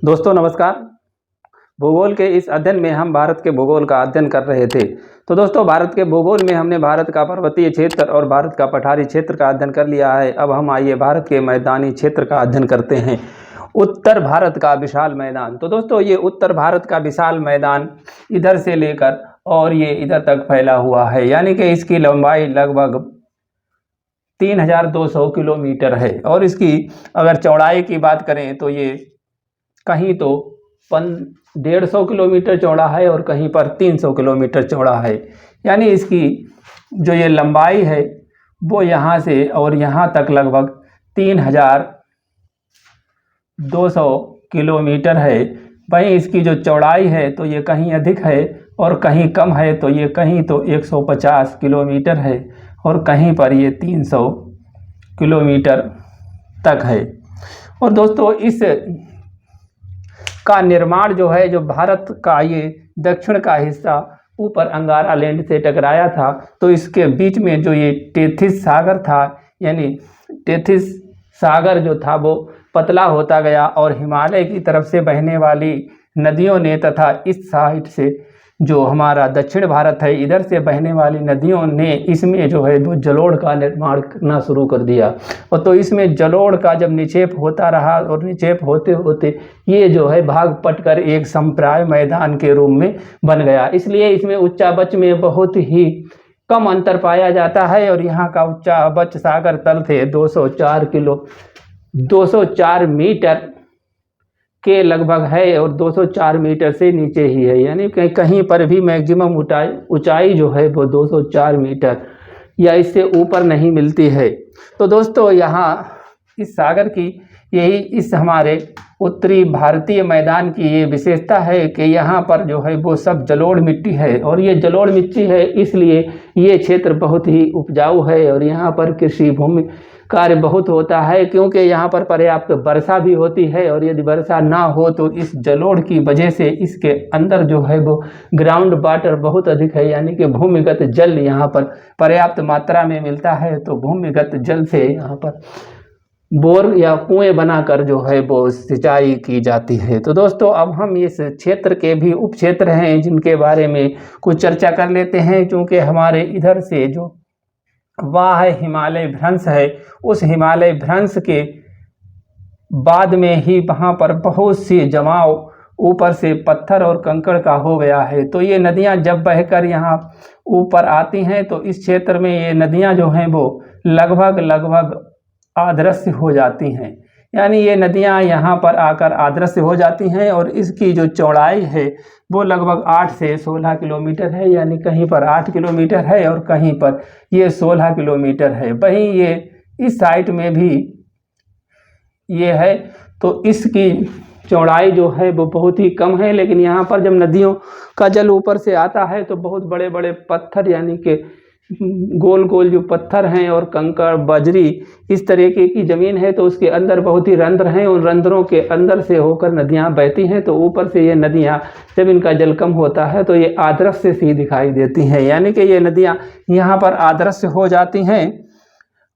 दोस्तों नमस्कार। भूगोल के इस अध्ययन में हम भारत के भूगोल का अध्ययन कर रहे थे। तो दोस्तों भारत के भूगोल में हमने भारत का पर्वतीय क्षेत्र और भारत का पठारी क्षेत्र का अध्ययन कर लिया है। अब हम आइए भारत के मैदानी क्षेत्र का अध्ययन करते हैं। उत्तर भारत का विशाल मैदान। तो दोस्तों ये उत्तर भारत का विशाल मैदान इधर से लेकर और ये इधर तक फैला हुआ है, यानी कि इसकी लंबाई लगभग 3200 किलोमीटर है। और इसकी अगर चौड़ाई की बात करें तो ये कहीं तो 150 किलोमीटर चौड़ा है और कहीं पर 300 किलोमीटर चौड़ा है। यानी इसकी जो ये लंबाई है वो यहाँ से और यहाँ तक लगभग 3200 किलोमीटर है। वहीं इसकी जो चौड़ाई है तो ये कहीं अधिक है और कहीं कम है, तो ये कहीं तो 150 किलोमीटर है और कहीं पर ये 300 किलोमीटर तक है। और दोस्तों इस का निर्माण जो है, जो भारत का ये दक्षिण का हिस्सा ऊपर अंगारा लैंड से टकराया था, तो इसके बीच में जो ये टेथिस सागर था, यानी टेथिस सागर जो था वो पतला होता गया और हिमालय की तरफ से बहने वाली नदियों ने तथा इस साइड से जो हमारा दक्षिण भारत है इधर से बहने वाली नदियों ने इसमें जो है वो जलोढ़ का निर्माण करना शुरू कर दिया। और तो इसमें जलोढ़ का जब निक्षेप होता रहा और निक्षेप होते होते ये जो है भाग पटकर एक संप्राय मैदान के रूप में बन गया। इसलिए इसमें उच्चाबच में बहुत ही कम अंतर पाया जाता है और यहाँ का उच्चाबच सागर तल से 204 मीटर के लगभग है और 204 मीटर से नीचे ही है, यानी कहीं पर भी मैक्सिमम ऊंचाई जो है वो 204 मीटर या इससे ऊपर नहीं मिलती है। तो दोस्तों यहाँ इस सागर की यही इस हमारे उत्तरी भारतीय मैदान की ये विशेषता है कि यहाँ पर जो है वो सब जलोढ़ मिट्टी है और ये जलोढ़ मिट्टी है, इसलिए ये क्षेत्र बहुत ही उपजाऊ है और यहाँ पर कृषि भूमि कार्य बहुत होता है, क्योंकि यहाँ पर पर्याप्त वर्षा भी होती है। और यदि वर्षा ना हो तो इस जलोढ़ की वजह से इसके अंदर जो है वो ग्राउंड वाटर बहुत अधिक है, यानी कि भूमिगत जल यहाँ पर पर्याप्त मात्रा में मिलता है। तो भूमिगत जल से यहाँ पर बोर या कुएं बनाकर जो है वो सिंचाई की जाती है। तो दोस्तों अब हम इस क्षेत्र के भी उप क्षेत्र हैं जिनके बारे में कुछ चर्चा कर लेते हैं, क्योंकि हमारे इधर से जो वाह हिमालय भ्रंश है, उस हिमालय भ्रंश के बाद में ही वहाँ पर बहुत सी जमाव ऊपर से पत्थर और कंकड़ का हो गया है। तो ये नदियाँ जब बहकर यहाँ ऊपर आती हैं तो इस क्षेत्र में ये नदियाँ जो हैं वो लगभग अदृश्य हो जाती हैं, यानी ये नदियाँ यहाँ पर आकर अदृश्य हो जाती हैं। और इसकी जो चौड़ाई है वो लगभग 8 से 16 किलोमीटर है, यानी कहीं पर 8 किलोमीटर है और कहीं पर ये 16 किलोमीटर है। वहीं ये इस साइड में भी ये है, तो इसकी चौड़ाई जो है वो बहुत ही कम है। लेकिन यहाँ पर जब नदियों का जल ऊपर से आता है तो बहुत बड़े बड़े पत्थर, यानी कि गोल गोल जो पत्थर हैं और कंकड़ बजरी इस तरीके की ज़मीन है, तो उसके अंदर बहुत ही रंध्र हैं। उन रंध्रों के अंदर से होकर नदियाँ बहती हैं। तो ऊपर से ये नदियाँ जब इनका जल कम होता है तो ये अदृश्य सी दिखाई देती हैं, यानी कि ये नदियाँ यहाँ पर अदृश्य हो जाती हैं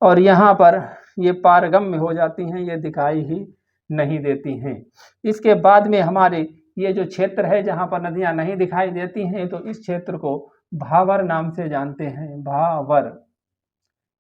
और यहाँ पर ये पारगम्य हो जाती हैं, ये दिखाई ही नहीं देती हैं। इसके बाद में हमारे ये जो क्षेत्र है जहाँ पर नदियाँ नहीं दिखाई देती हैं, तो इस क्षेत्र को भावर नाम से जानते हैं। भावर,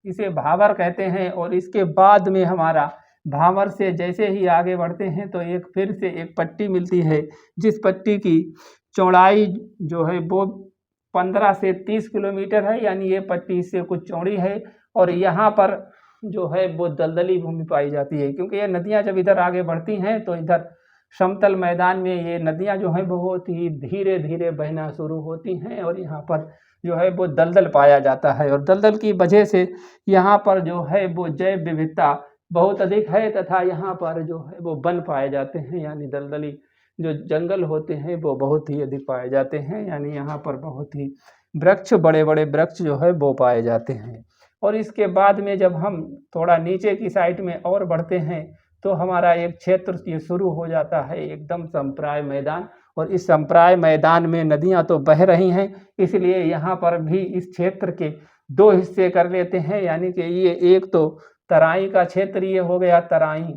इसे भावर कहते हैं। और इसके बाद में हमारा भावर से जैसे ही आगे बढ़ते हैं तो एक फिर से एक पट्टी मिलती है, जिस पट्टी की चौड़ाई जो है वो 15 से 30 किलोमीटर है, यानी ये पट्टी इससे कुछ चौड़ी है। और यहाँ पर जो है वो दलदली भूमि पाई जाती है, क्योंकि ये नदियाँ जब इधर आगे बढ़ती हैं तो इधर समतल मैदान में ये नदियाँ जो हैं बहुत ही धीरे धीरे बहना शुरू होती हैं और यहाँ पर जो है वो दलदल पाया जाता है। और दलदल की वजह से यहाँ पर जो है वो जैव विविधता बहुत अधिक है तथा यहाँ पर जो है वो वन पाए जाते हैं, यानी दलदली जो जंगल होते हैं वो बहुत ही अधिक पाए जाते हैं, यानी यहाँ पर बहुत ही वृक्ष, बड़े बड़े वृक्ष जो है वो पाए जाते हैं। और इसके बाद में जब हम थोड़ा नीचे की साइड में और बढ़ते हैं तो हमारा एक क्षेत्र ये शुरू हो जाता है एकदम संप्राय मैदान। और इस संप्राय मैदान में नदियां तो बह रही हैं, इसलिए यहाँ पर भी इस क्षेत्र के 2 हिस्से कर लेते हैं, यानी कि ये एक तो तराई का क्षेत्र ये हो गया, तराई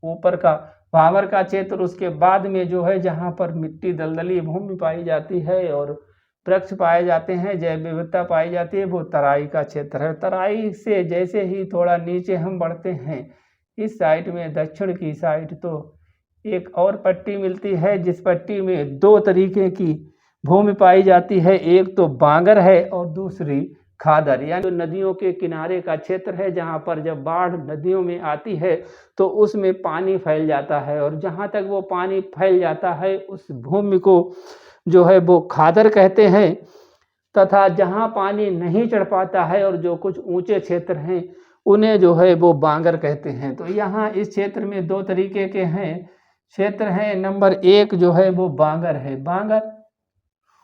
ऊपर का भावर का क्षेत्र, उसके बाद में जो है जहाँ पर मिट्टी दलदली भूमि पाई जाती है और वृक्ष पाए जाते हैं, जैव विविधता पाई जाती है, वो तराई का क्षेत्र है। तराई से जैसे ही थोड़ा नीचे हम बढ़ते हैं इस साइड में, दक्षिण की साइड, तो एक और पट्टी मिलती है जिस पट्टी में दो तरीके की भूमि पाई जाती है, एक तो बांगर है और दूसरी खादर। यानी तो नदियों के किनारे का क्षेत्र है जहाँ पर जब बाढ़ नदियों में आती है तो उसमें पानी फैल जाता है, और जहाँ तक वो पानी फैल जाता है उस भूमि को जो है वो खादर कहते हैं। तथा जहाँ पानी नहीं चढ़ पाता है और जो कुछ ऊंचे क्षेत्र हैं उन्हें जो है वो बांगर कहते हैं। तो यहाँ इस क्षेत्र में दो तरीके के हैं क्षेत्र हैं। नंबर एक जो है वो बांगर है। बांगर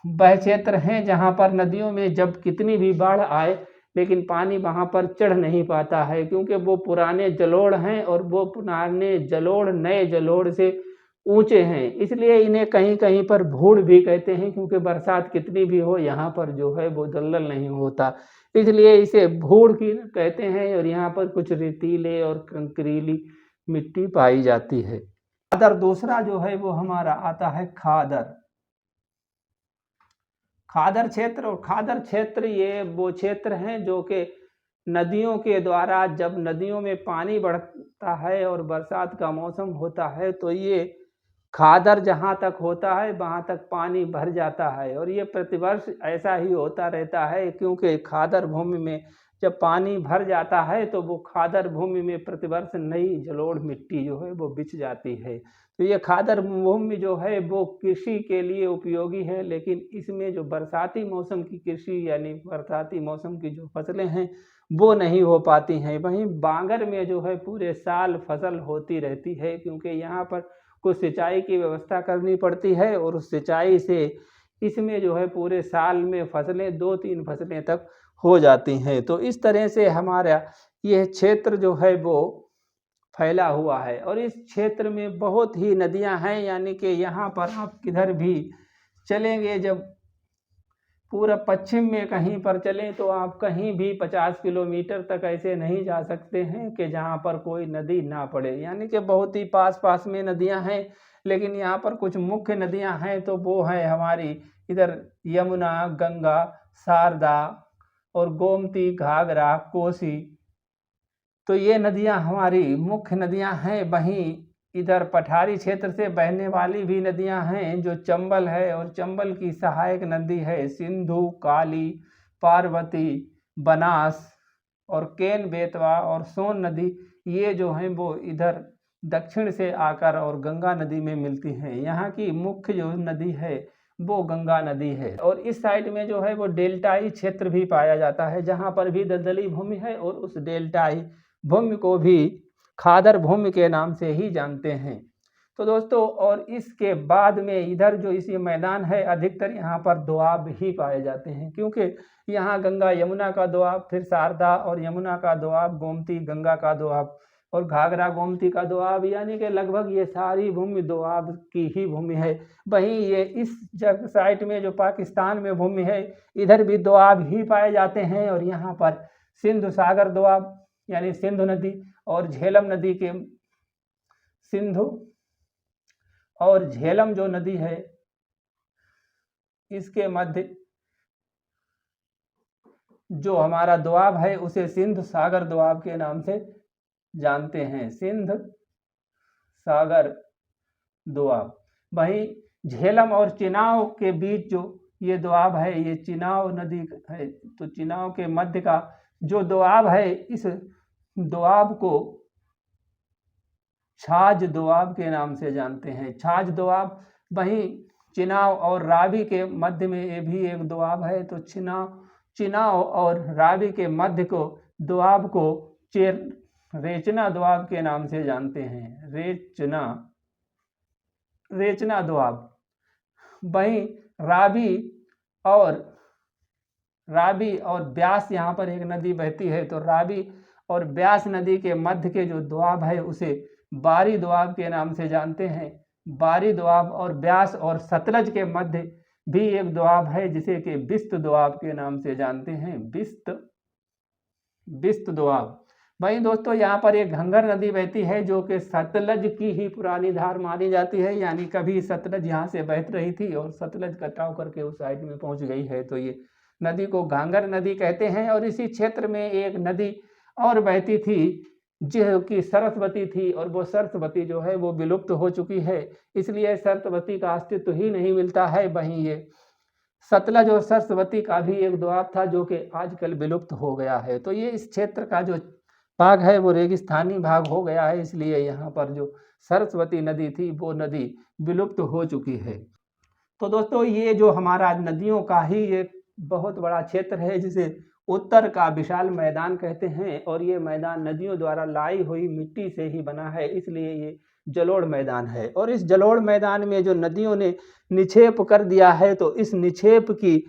वह क्षेत्र हैं जहाँ पर नदियों में जब कितनी भी बाढ़ आए लेकिन पानी वहाँ पर चढ़ नहीं पाता है, क्योंकि वो पुराने जलोढ़ हैं और वो पुराने जलोढ़ नए जलोढ़ से ऊंचे हैं, इसलिए इन्हें कहीं कहीं पर भूड़ भी कहते हैं, क्योंकि बरसात कितनी भी हो यहाँ पर जो है वो दलदल नहीं होता, इसलिए इसे भूड़ की कहते हैं। और यहाँ पर कुछ रेतीले और कंकरीली मिट्टी पाई जाती है। खादर दूसरा जो है वो हमारा आता है खादर। खादर क्षेत्र, और खादर क्षेत्र ये वो क्षेत्र हैं जो कि नदियों के द्वारा जब नदियों में पानी बढ़ता है और बरसात का मौसम होता है तो ये खादर जहाँ तक होता है वहाँ तक पानी भर जाता है, और ये प्रतिवर्ष ऐसा ही होता रहता है, क्योंकि खादर भूमि में जब पानी भर जाता है तो वो खादर भूमि में प्रतिवर्ष नई जलोढ़ मिट्टी जो है वो बिछ जाती है। तो ये खादर भूमि जो है वो कृषि के लिए उपयोगी है, लेकिन इसमें जो बरसाती मौसम की कृषि यानी बरसाती मौसम की जो फसलें हैं वो नहीं हो पाती हैं। वहीं बांगर में जो है पूरे साल फसल होती रहती है, क्योंकि यहाँ पर कुछ सिंचाई की व्यवस्था करनी पड़ती है और उस सिंचाई से इसमें जो है पूरे साल में फसलें 2-3 फसलें तक हो जाती हैं। तो इस तरह से हमारा यह क्षेत्र जो है वो फैला हुआ है, और इस क्षेत्र में बहुत ही नदियां हैं, यानी कि यहाँ पर आप किधर भी चलेंगे, जब पूरा पश्चिम में कहीं पर चलें तो आप कहीं भी 50 किलोमीटर तक ऐसे नहीं जा सकते हैं कि जहाँ पर कोई नदी ना पड़े, यानी कि बहुत ही पास पास में नदियाँ हैं। लेकिन यहाँ पर कुछ मुख्य नदियाँ हैं तो वो है हमारी इधर यमुना, गंगा, शारदा और गोमती, घाघरा, कोसी। तो ये नदियाँ हमारी मुख्य नदियाँ हैं। वहीं इधर पठारी क्षेत्र से बहने वाली भी नदियां हैं, जो चंबल है, और चंबल की सहायक नदी है सिंधु, काली, पार्वती, बनास और केन बेतवा और सोन नदी। ये जो हैं वो इधर दक्षिण से आकर और गंगा नदी में मिलती हैं। यहाँ की मुख्य जो नदी है वो गंगा नदी है। और इस साइड में जो है वो डेल्टाई क्षेत्र भी पाया जाता है, जहाँ पर भी दलदली भूमि है, और उस डेल्टाई भूमि को भी खादर भूमि के नाम से ही जानते हैं। तो दोस्तों, और इसके बाद में इधर जो इस मैदान है अधिकतर यहाँ पर दोआब ही पाए जाते हैं, क्योंकि यहाँ गंगा यमुना का दोआब, फिर शारदा और यमुना का दोआब, गोमती गंगा का दोआब और घाघरा गोमती का दोआब, यानी कि लगभग ये सारी भूमि दोआब की ही भूमि है। वहीं ये इस जगह साइड में जो पाकिस्तान में भूमि है इधर भी दोआब ही पाए जाते हैं, और यहाँ पर सिंधु सागर दोआब यानी सिंधु नदी और झेलम नदी के सिंधु और झेलम जो नदी है इसके मध्य जो हमारा दोआब है उसे सिंधु सागर दोआब के नाम से जानते हैं, सिंधु सागर दोआब। वहीं झेलम और चिनाव के बीच जो ये दोआब है ये चिनाव नदी है, तो चिनाव के मध्य का जो दोआब है इस दोआब को छाछ दोआब के नाम से जानते हैं, छाछ दोआब। वहीं चिनाव और रावी के मध्य में ये भी एक दोआब है, तो चिनाव और रावी के मध्य को दोआब को रेचना दोआब के नाम से जानते हैं, रेचना दोआब। वहीं रावी और ब्यास यहाँ पर एक नदी बहती है, तो रावी और ब्यास नदी के मध्य के जो दोआब है उसे बारी दोआब के नाम से जानते हैं, बारी दोआब। और ब्यास और सतलज के मध्य भी एक दोआब है जिसे कि बिस्त दोआब के नाम से जानते हैं, बिस्त दोआब। वहीं दोस्तों यहाँ पर एक घंगर नदी बहती है जो कि सतलज की ही पुरानी धार मानी जाती है, यानी कभी सतलज यहाँ से बहत रही थी और सतलज कटाव करके उस साइड में पहुँच गई है, तो ये नदी को घांगर नदी कहते हैं। और इसी क्षेत्र में एक नदी और बहती थी जो कि सरस्वती थी, और वो सरस्वती जो है वो विलुप्त हो चुकी है, इसलिए सरस्वती का अस्तित्व ही नहीं मिलता है। वहीं ये सतलज और सरस्वती का भी एक दोआब था जो कि आजकल विलुप्त हो गया है। तो ये इस क्षेत्र का जो भाग है वो रेगिस्तानी भाग हो गया है, इसलिए यहाँ पर जो सरस्वती नदी थी वो नदी विलुप्त हो चुकी है। तो दोस्तों ये जो हमारा नदियों का ही एक बहुत बड़ा क्षेत्र है जिसे उत्तर का विशाल मैदान कहते हैं, और ये मैदान नदियों द्वारा लाई हुई मिट्टी से ही बना है, इसलिए ये जलोढ़ मैदान है। और इस जलोढ़ मैदान में जो नदियों ने निक्षेप कर दिया है, तो इस निक्षेप की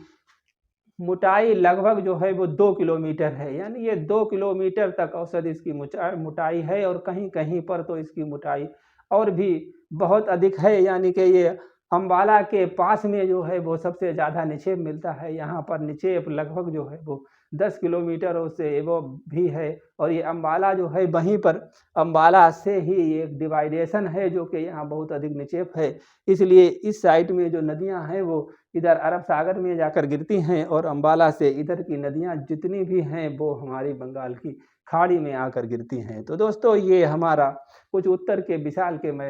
मोटाई लगभग जो है वो 2 किलोमीटर है, यानी ये 2 किलोमीटर तक औसत इसकी मोटाई है, और कहीं कहीं पर तो इसकी मोटाई और भी बहुत अधिक है, यानी कि ये अम्बाला के पास में जो है वो सबसे ज़्यादा निक्षेप मिलता है। यहाँ पर निक्षेप लगभग जो है वो 10 किलोमीटर उससे एबव भी है, और ये अम्बाला जो है वहीं पर अम्बाला से ही एक डिवाइडेशन है जो कि यहाँ बहुत अधिक निक्षेप है, इसलिए इस साइड में जो नदियाँ हैं वो इधर अरब सागर में जाकर गिरती हैं, और अम्बाला से इधर की नदियाँ जितनी भी हैं वो हमारी बंगाल की खाड़ी में आकर गिरती हैं। तो दोस्तों ये हमारा कुछ उत्तर के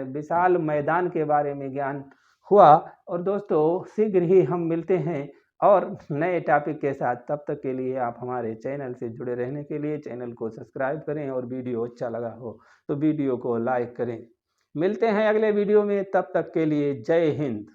विशाल मैदान के बारे में ज्ञान हुआ, और दोस्तों शीघ्र ही हम मिलते हैं और नए टॉपिक के साथ। तब तक के लिए आप हमारे चैनल से जुड़े रहने के लिए चैनल को सब्सक्राइब करें, और वीडियो अच्छा लगा हो तो वीडियो को लाइक करें। मिलते हैं अगले वीडियो में, तब तक के लिए जय हिंद।